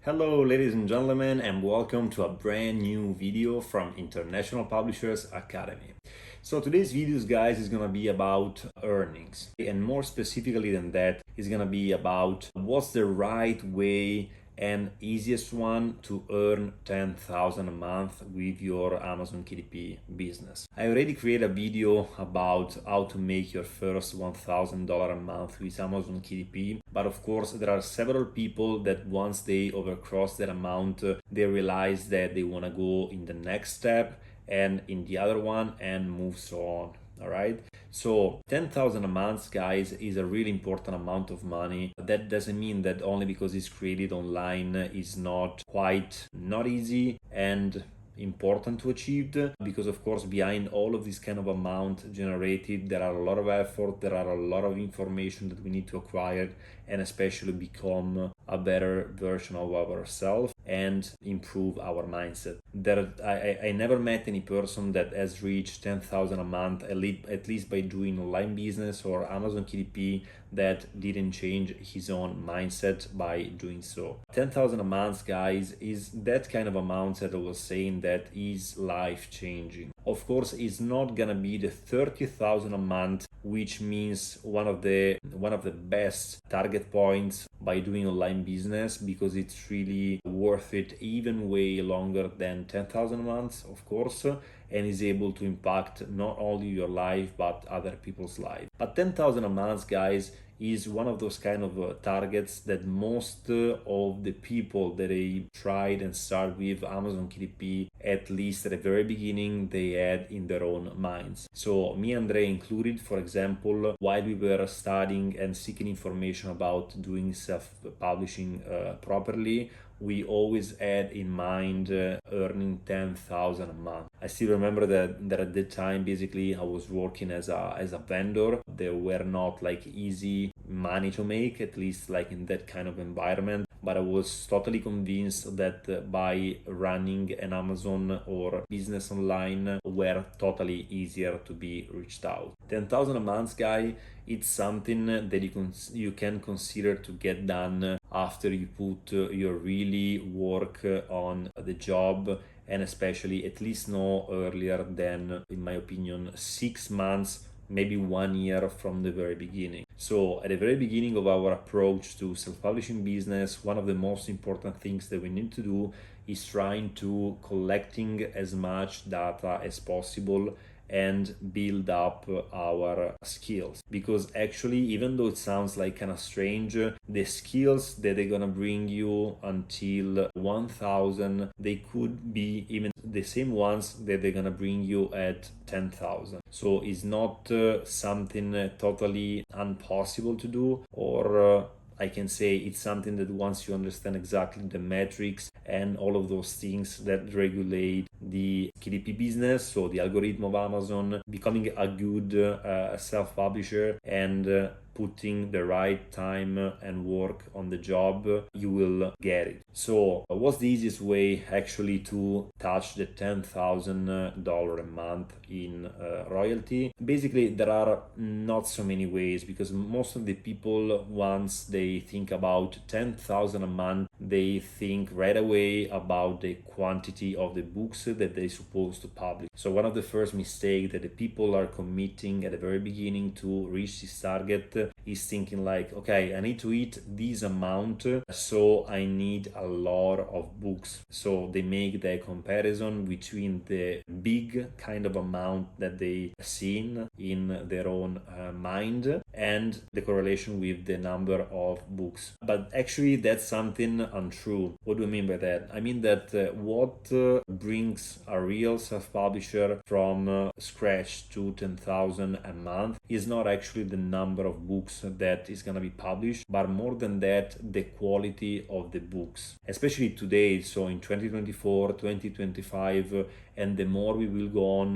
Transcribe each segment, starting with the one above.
Hello ladies and gentlemen, and welcome to a brand new video from International Publishers Academy. So today's videos, guys, is gonna be about earnings, and more specifically than that, is gonna be about what's the right way and easiest one to earn 10,000 a month with your Amazon KDP business. I already created a video about how to make your first $1,000 a month with Amazon KDP, but of course there are several people that once they overcross that amount, they realize that they want to go in the next step and in the other one and move so on. All right, so 10,000 a month, guys, is a really important amount of money. That doesn't mean that only because it's created online is not easy and important to achieve, because of course behind all of this kind of amount generated there are a lot of effort, there are a lot of information that we need to acquire, and especially become a better version of ourselves and improve our mindset. I never met any person that has reached 10,000 a month at least by doing online business or Amazon KDP that didn't change his own mindset by doing so. 10,000 a month, guys, is that kind of amount that I was saying that is life changing. Of course, it's not gonna be the 30,000 a month, which means one of the best target points by doing online business, because it's really worth it even way longer than 10,000 a month, of course, and is able to impact not only your life but other people's life. But 10,000 a month, guys, is one of those kind of targets that most of the people that they tried and started with Amazon KDP, at least at the very beginning, they had in their own minds. So me and Andre included, for example, while we were studying and seeking information about doing self-publishing properly, we always had in mind earning 10,000 a month. I still remember that at that time, basically, I was working as a vendor. There were not like easy money to make, at least like in that kind of environment. But I was totally convinced that by running an Amazon or business online were totally easier to be reached out. 10,000 a month, guy, it's something that you can consider to get done after you put your really work on the job, and especially at least no earlier than, in my opinion, 6 months, maybe 1 year from the very beginning. So at the very beginning of our approach to self-publishing business, one of the most important things that we need to do is trying to collecting as much data as possible and build up our skills, because actually, even though it sounds like kind of strange, the skills that they're gonna bring you until 1,000, they could be even the same ones that they're gonna bring you at 10,000. So it's not something totally impossible to do, or I can say it's something that once you understand exactly the metrics and all of those things that regulate the KDP business, so the algorithm of Amazon, becoming a good self-publisher and putting the right time and work on the job, you will get it. So what's the easiest way actually to touch the $10,000 a month in royalty? Basically, there are not so many ways, because most of the people, once they think about 10,000 a month, they think right away about the quantity of the books that they're supposed to publish. So one of the first mistakes that the people are committing at the very beginning to reach this target is thinking like, okay, I need to hit this amount, so I need a lot of books. So they make the comparison between the big kind of amount that they seen in their own mind and the correlation with the number of books. But actually that's something untrue. What do I mean by that? I mean that what brings a real self-publisher from scratch to 10,000 a month is not actually the number of books that is going to be published, but more than that, the quality of the books, especially today. So in 2024, 2025, and the more we will go on,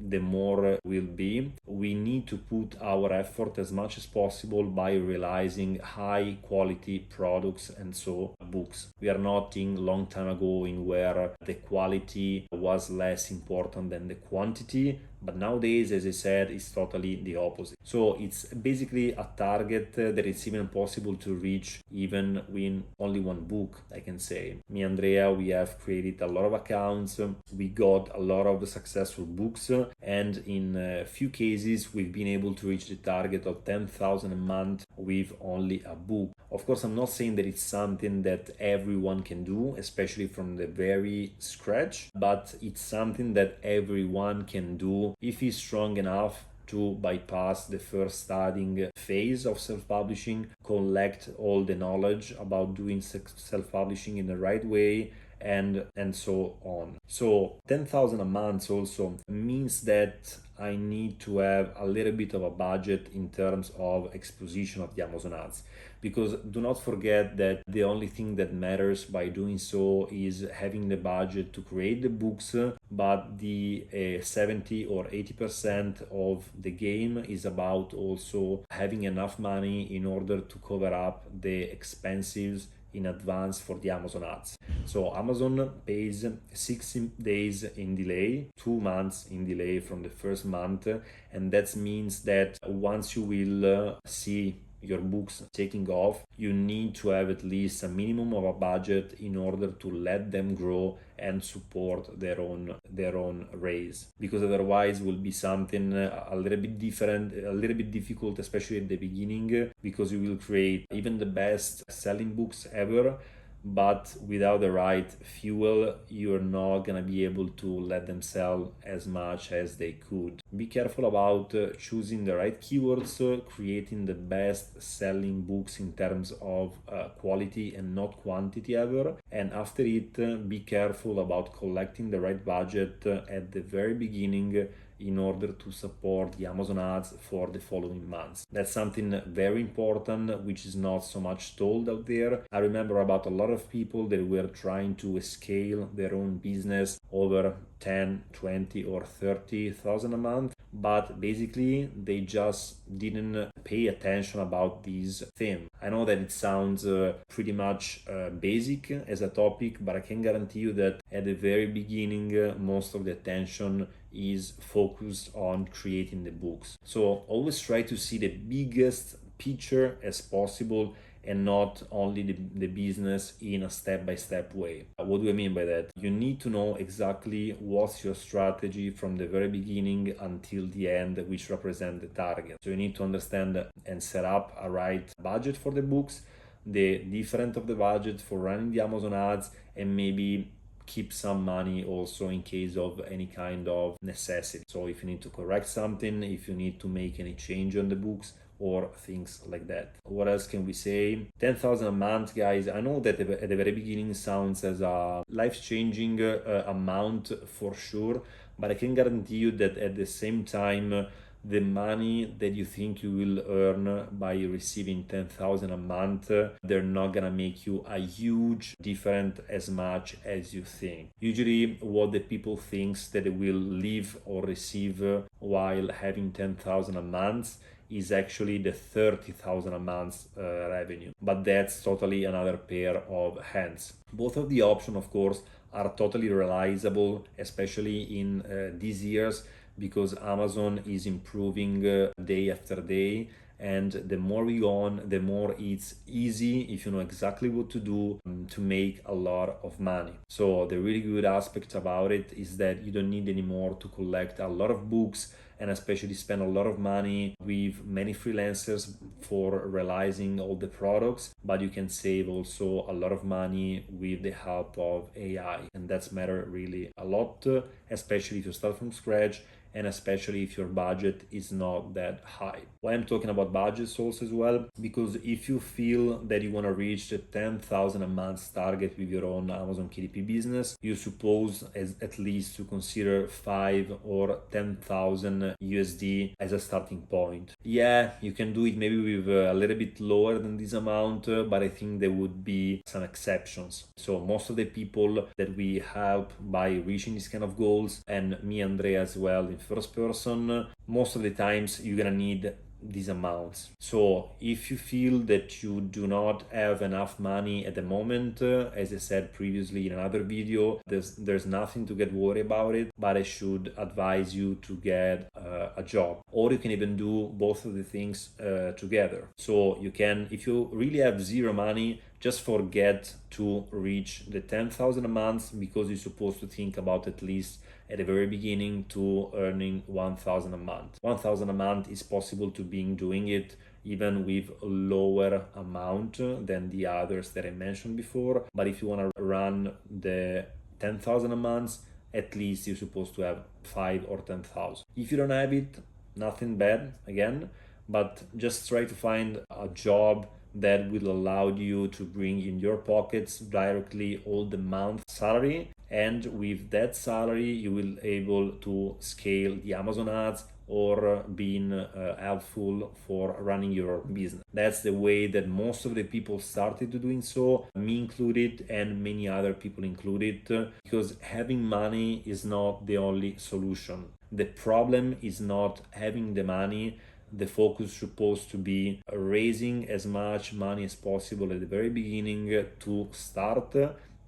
the more will be. We need to put our effort as much as possible by realizing high quality products and so books. We are not in long time ago in where the quality was less important than the quantity, But nowadays, as I said, it's totally the opposite. So it's basically a target that it's even possible to reach even with only one book, I can say. Me and Andrea, we have created a lot of accounts, we got a lot of successful books, and in a few cases we've been able to reach the target of 10,000 a month with only a book. Of course, I'm not saying that it's something that everyone can do, especially from the very scratch, but it's something that everyone can do if he's strong enough to bypass the first studying phase of self-publishing, collect all the knowledge about doing self-publishing in the right way, and so on. So 10,000 a month also means that I need to have a little bit of a budget in terms of exposition of the Amazon ads, because do not forget that the only thing that matters by doing so is having the budget to create the books, but the 70 or 80% of the game is about also having enough money in order to cover up the expenses in advance for the Amazon ads. So Amazon pays 60 days in delay, 2 months in delay from the first month, and that means that once you will see your books taking off, you need to have at least a minimum of a budget in order to let them grow and support their own raise, because otherwise will be something a little bit different, a little bit difficult, especially at the beginning, because you will create even the best selling books ever, but without the right fuel, you're not gonna be able to let them sell as much as they could. Be careful about choosing the right keywords, creating the best selling books in terms of quality and not quantity ever. And after it, be careful about collecting the right budget at the very beginning in order to support the Amazon ads for the following months. That's something very important, which is not so much told out there. I remember about a lot of people that were trying to scale their own business over 10, 20 or 30,000 a month, but basically they just didn't pay attention about this theme. I know that it sounds pretty much basic as a topic, but I can guarantee you that at the very beginning, most of the attention is focused on creating the books. So always try to see the biggest picture as possible and not only the business in a step-by-step way. What do I mean by that? You need to know exactly what's your strategy from the very beginning until the end, which represent the target. So you need to understand and set up a right budget for the books, the difference of the budget for running the Amazon ads, and maybe keep some money also in case of any kind of necessity. So if you need to correct something, if you need to make any change on the books, or things like that. What else can we say? 10,000 a month, guys. I know that at the very beginning sounds as a life-changing amount for sure, but I can guarantee you that at the same time, the money that you think you will earn by receiving 10,000 a month, they're not gonna make you a huge difference as much as you think. Usually what the people thinks that they will live or receive while having 10,000 a month is actually the 30,000 a month revenue, but that's totally another pair of hands. Both of the options, of course, are totally realizable, especially in these years, because Amazon is improving day after day, and the more we go on, the more it's easy, if you know exactly what to do, to make a lot of money. So the really good aspect about it is that you don't need anymore to collect a lot of books, and especially spend a lot of money with many freelancers for realizing all the products, but you can save also a lot of money with the help of AI, and that's matter really a lot, especially if you start from scratch, and especially if your budget is not that high. Why I'm talking about budgets also as well, because if you feel that you want to reach the 10,000 a month target with your own Amazon KDP business, you suppose at least to consider 5 or 10,000 USD as a starting point. Yeah, you can do it maybe with a little bit lower than this amount, but I think there would be some exceptions. So most of the people that we help by reaching these kind of goals, and me, Andrea as well, in first person, most of the times you're gonna need these amounts. So if you feel that you do not have enough money at the moment, as I said previously in another video, there's nothing to get worried about it, but I should advise you to get a job, or you can even do both of the things together. So you can, if you really have zero money, just forget to reach the 10,000 a month, because you're supposed to think about at least at the very beginning to earning 1,000 a month. 1,000 a month is possible to being doing it even with a lower amount than the others that I mentioned before. But if you want to run the 10,000 a month, at least you're supposed to have 5 or 10,000. If you don't have it, nothing bad again, but just try to find a job that will allow you to bring in your pockets directly all the month salary, and with that salary you will able to scale the Amazon ads or being helpful for running your business. That's the way that most of the people started to doing so, me included and many other people included, because having money is not the only solution. The problem is not having the money. The focus is supposed to be raising as much money as possible at the very beginning to start,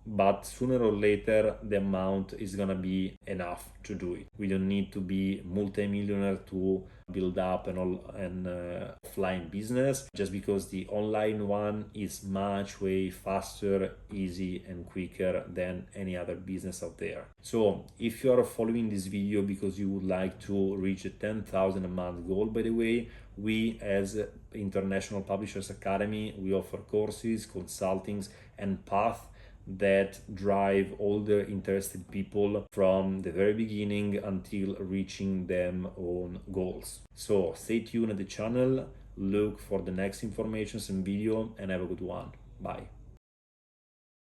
but sooner or later the amount is gonna be enough to do it. We don't need to be multi-millionaire to build up an offline business, just because the online one is much way faster, easy and quicker than any other business out there. So if you are following this video because you would like to reach a 10,000 a month goal, by the way, we as International Publishers Academy, we offer courses, consultings and paths that drive all the interested people from the very beginning until reaching them own goals. So stay tuned at the channel, look for the next informations and video, and have a good one. Bye.